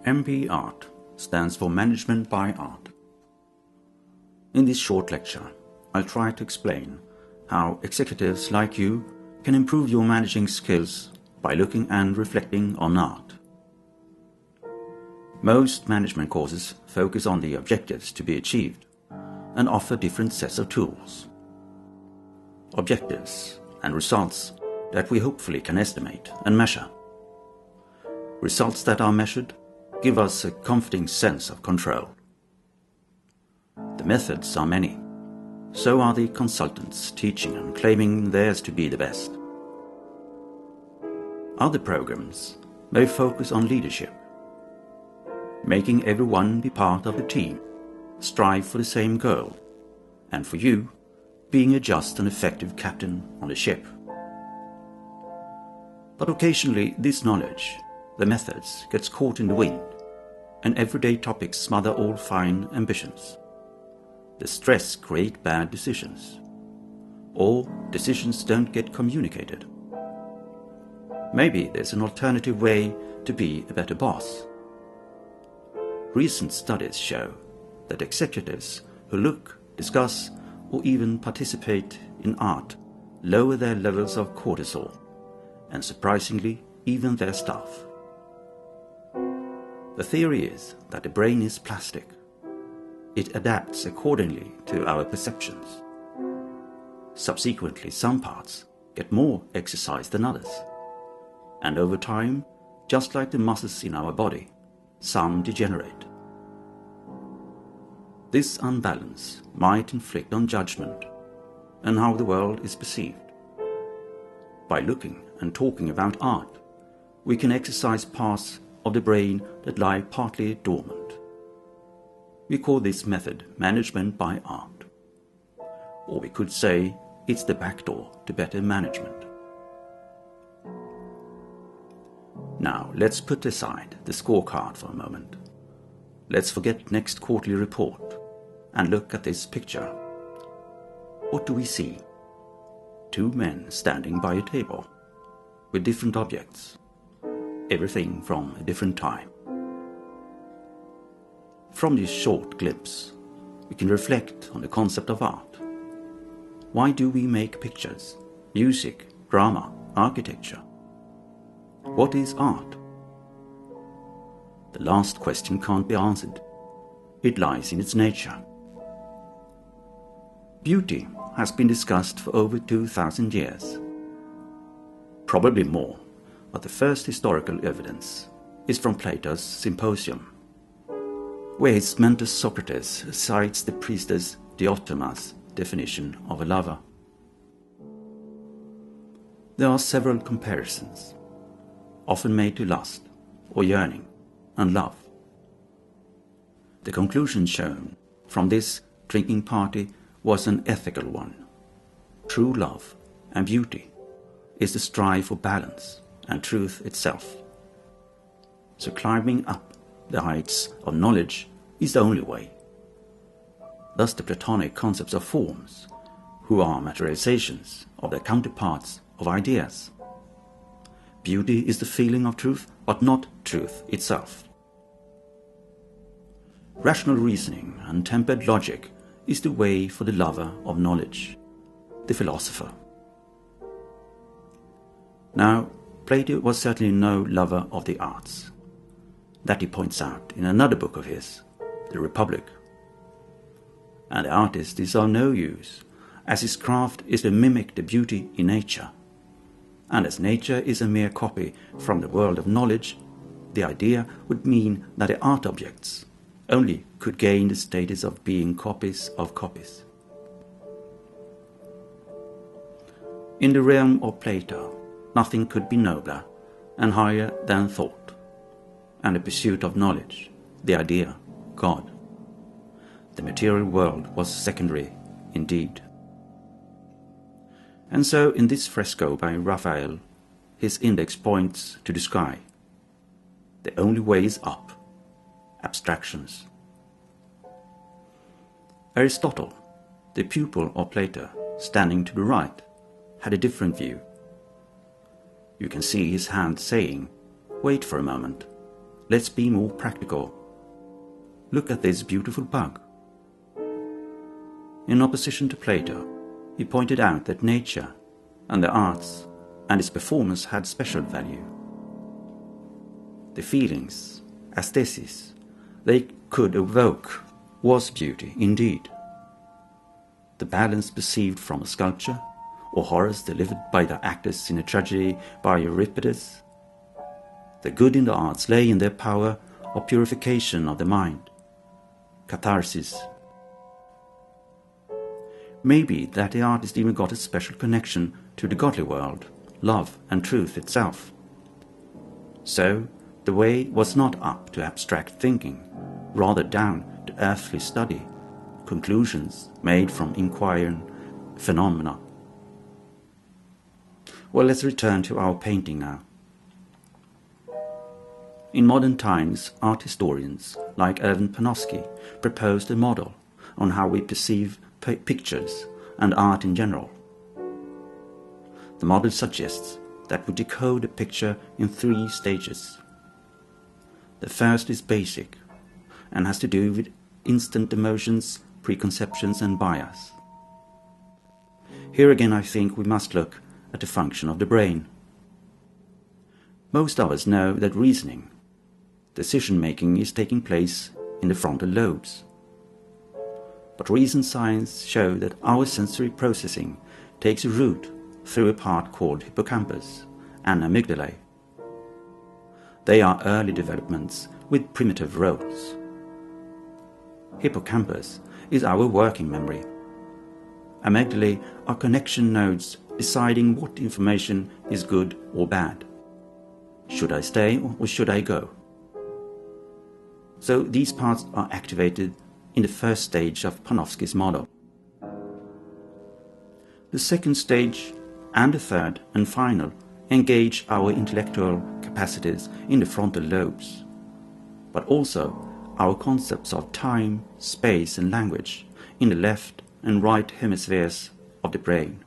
MP Art stands for Management by Art. In this short lecture, I'll try to explain how executives like you can improve your managing skills by looking and reflecting on art. Most management courses focus on the objectives to be achieved and offer different sets of tools. Objectives and results that we hopefully can estimate and measure. Results that are measured give us a comforting sense of control. The methods are many. So are the consultants teaching and claiming theirs to be the best. Other programs may focus on leadership, making everyone be part of the team, strive for the same goal, and for you, being a just and effective captain on the ship. But occasionally this knowledge, the methods, gets caught in the wind, and everyday topics smother all fine ambitions. The stress creates bad decisions, or decisions don't get communicated. Maybe there's an alternative way to be a better boss. Recent studies show that executives who look, discuss, or even participate in art lower their levels of cortisol, and surprisingly, even their staff. The theory is that the brain is plastic. It adapts accordingly to our perceptions. Subsequently, some parts get more exercise than others. And over time, just like the muscles in our body, some degenerate. This unbalance might inflict on judgment and how the world is perceived. By looking and talking about art, we can exercise parts of the brain that lie partly dormant. We call this method management by art. Or we could say it's the back door to better management. Now let's put aside the scorecard for a moment. Let's forget next quarterly report and look at this picture. What do we see? Two men standing by a table with different objects, everything from a different time. From this short glimpse, we can reflect on the concept of art. Why do we make pictures, music, drama, architecture? What is art? The last question can't be answered. It lies in its nature. Beauty has been discussed for over 2,000 years. Probably more, but the first historical evidence is from Plato's Symposium, where his mentor Socrates cites the priestess Diotima's definition of a lover. There are several comparisons, often made to lust, or yearning, and love. The conclusion shown from this drinking party was an ethical one. True love and beauty is the strive for balance and truth itself. So climbing up the heights of knowledge is the only way. Thus the Platonic concepts of forms, who are materializations of their counterparts of ideas. Beauty is the feeling of truth, but not truth itself. Rational reasoning and tempered logic is the way for the lover of knowledge, the philosopher. Now, Plato was certainly no lover of the arts. That he points out in another book of his, The Republic. And the artist is of no use, as his craft is to mimic the beauty in nature. And as nature is a mere copy from the world of knowledge, the idea would mean that the art objects only could gain the status of being copies of copies. In the realm of Plato, nothing could be nobler and higher than thought, and the pursuit of knowledge, the idea, God. The material world was secondary indeed. And so in this fresco by Raphael, his index points to the sky. The only way is up, abstractions. Aristotle, the pupil of Plato, standing to the right, had a different view. You can see his hand saying, "Wait for a moment, let's be more practical. Look at this beautiful bug. In opposition to Plato, he pointed out that nature and the arts and its performance had special value. The feelings, aesthesis, they could evoke was beauty indeed. The balance perceived from a sculpture, or horrors delivered by the actors in a tragedy by Euripides. The good in the arts lay in their power of purification of the mind, catharsis. Maybe that the artist even got a special connection to the godly world, love and truth itself. So, the way was not up to abstract thinking, rather down to earthly study, conclusions made from inquiring phenomena. Well, let's return to our painting now. In modern times, art historians like Erwin Panofsky proposed a model on how we perceive pictures and art in general. The model suggests that we decode a picture in 3 stages. The first is basic and has to do with instant emotions, preconceptions and bias. Here again I think we must look at the function of the brain. Most of us know that reasoning, decision-making is taking place in the frontal lobes. But recent science shows that our sensory processing takes a route through a part called hippocampus and amygdalae. They are early developments with primitive roles. Hippocampus is our working memory. Amygdalae are connection nodes deciding what information is good or bad. Should I stay or should I go? So these parts are activated in the first stage of Panofsky's model. The second stage and the third and final engage our intellectual capacities in the frontal lobes, but also our concepts of time, space and language in the left and right hemispheres of the brain.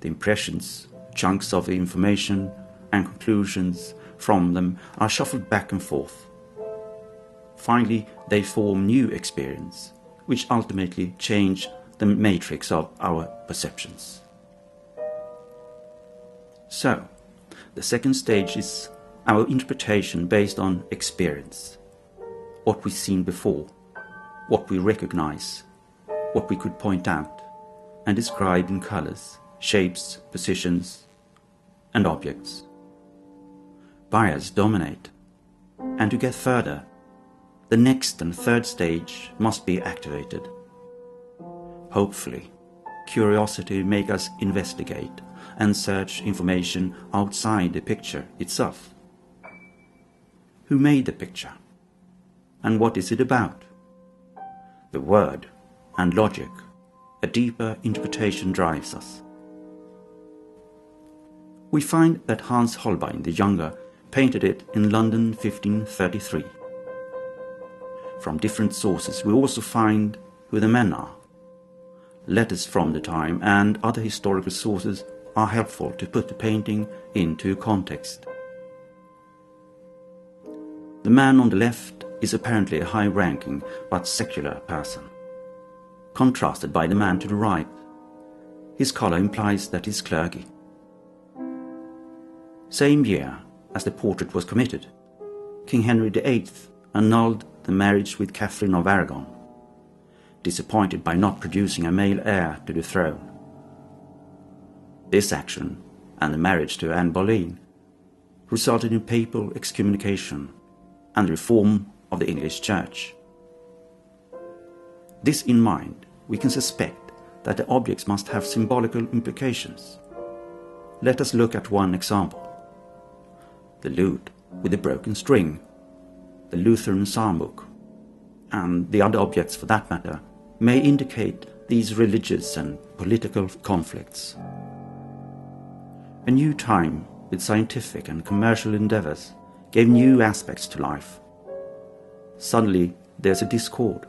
The impressions, chunks of information and conclusions from them are shuffled back and forth. Finally, they form new experience, which ultimately change the matrix of our perceptions. So, the second stage is our interpretation based on experience, what we've seen before, what we recognize, what we could point out and describe in colors, shapes, positions, and objects. Bias dominate, and to get further, the next and third stage must be activated. Hopefully, curiosity makes us investigate and search information outside the picture itself. Who made the picture? And what is it about? The word and logic, a deeper interpretation drives us. We find that Hans Holbein the Younger painted it in London 1533. From different sources we also find who the men are. Letters from the time and other historical sources are helpful to put the painting into context. The man on the left is apparently a high-ranking but secular person, contrasted by the man to the right. His collar implies that he's clergy. Same year as the portrait was committed, King Henry VIII annulled the marriage with Catherine of Aragon, disappointed by not producing a male heir to the throne. This action, and the marriage to Anne Boleyn, resulted in papal excommunication and reform of the English Church. This in mind, we can suspect that the objects must have symbolical implications. Let us look at one example. The lute with the broken string, the Lutheran psalm book, and the other objects for that matter, may indicate these religious and political conflicts. A new time with scientific and commercial endeavors gave new aspects to life. Suddenly there's a discord.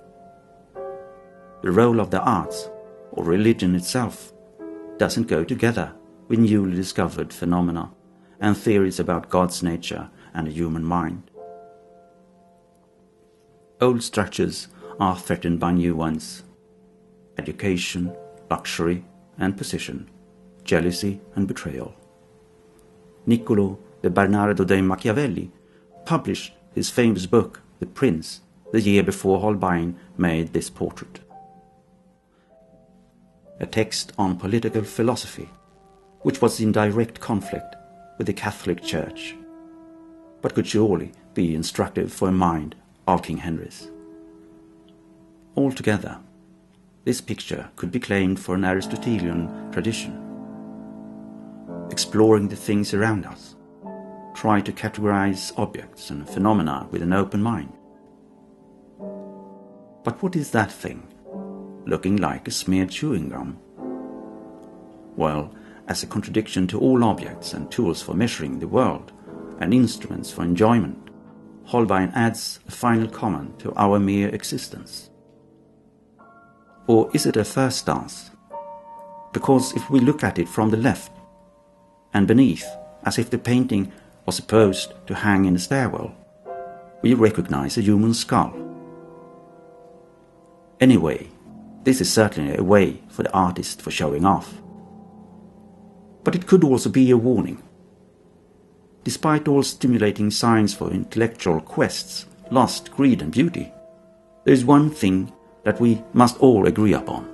The role of the arts, or religion itself, doesn't go together with newly discovered phenomena and theories about God's nature and the human mind. Old structures are threatened by new ones. Education, luxury and position, jealousy and betrayal. Niccolo de Bernardo de Machiavelli published his famous book, The Prince, the year before Holbein made this portrait. A text on political philosophy, which was in direct conflict with the Catholic Church, but could surely be instructive for a mind of King Henry's. Altogether, this picture could be claimed for an Aristotelian tradition. Exploring the things around us, try to categorize objects and phenomena with an open mind. But what is that thing, looking like a smeared chewing gum? Well, as a contradiction to all objects and tools for measuring the world and instruments for enjoyment, Holbein adds a final comment to our mere existence. Or is it a first dance? Because if we look at it from the left and beneath, as if the painting was supposed to hang in a stairwell, we recognize a human skull. Anyway, this is certainly a way for the artist for showing off. But it could also be a warning. Despite all stimulating signs for intellectual quests, lust, greed and beauty, there is one thing that we must all agree upon.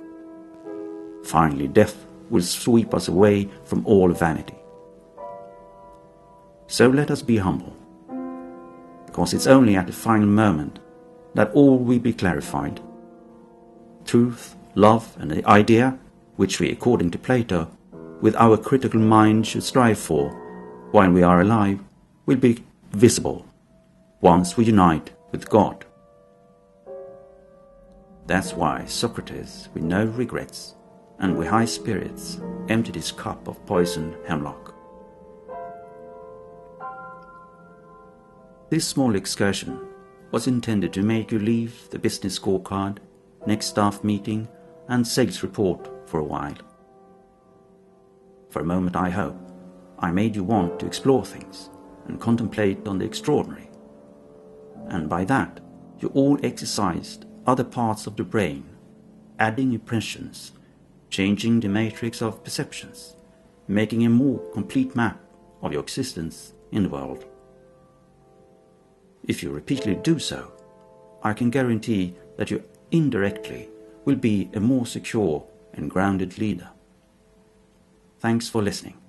Finally, death will sweep us away from all vanity. So let us be humble, because it's only at the final moment that all will be clarified. Truth, love and the idea, which we, according to Plato, with our critical mind should strive for while we are alive, will be visible once we unite with God. That's why Socrates, with no regrets and with high spirits, emptied his cup of poisoned hemlock. This small excursion was intended to make you leave the business scorecard, next staff meeting and sales report for a while. For a moment, I hope I made you want to explore things and contemplate on the extraordinary. And by that, you all exercised other parts of the brain, adding impressions, changing the matrix of perceptions, making a more complete map of your existence in the world. If you repeatedly do so, I can guarantee that you indirectly will be a more secure and grounded leader. Thanks for listening.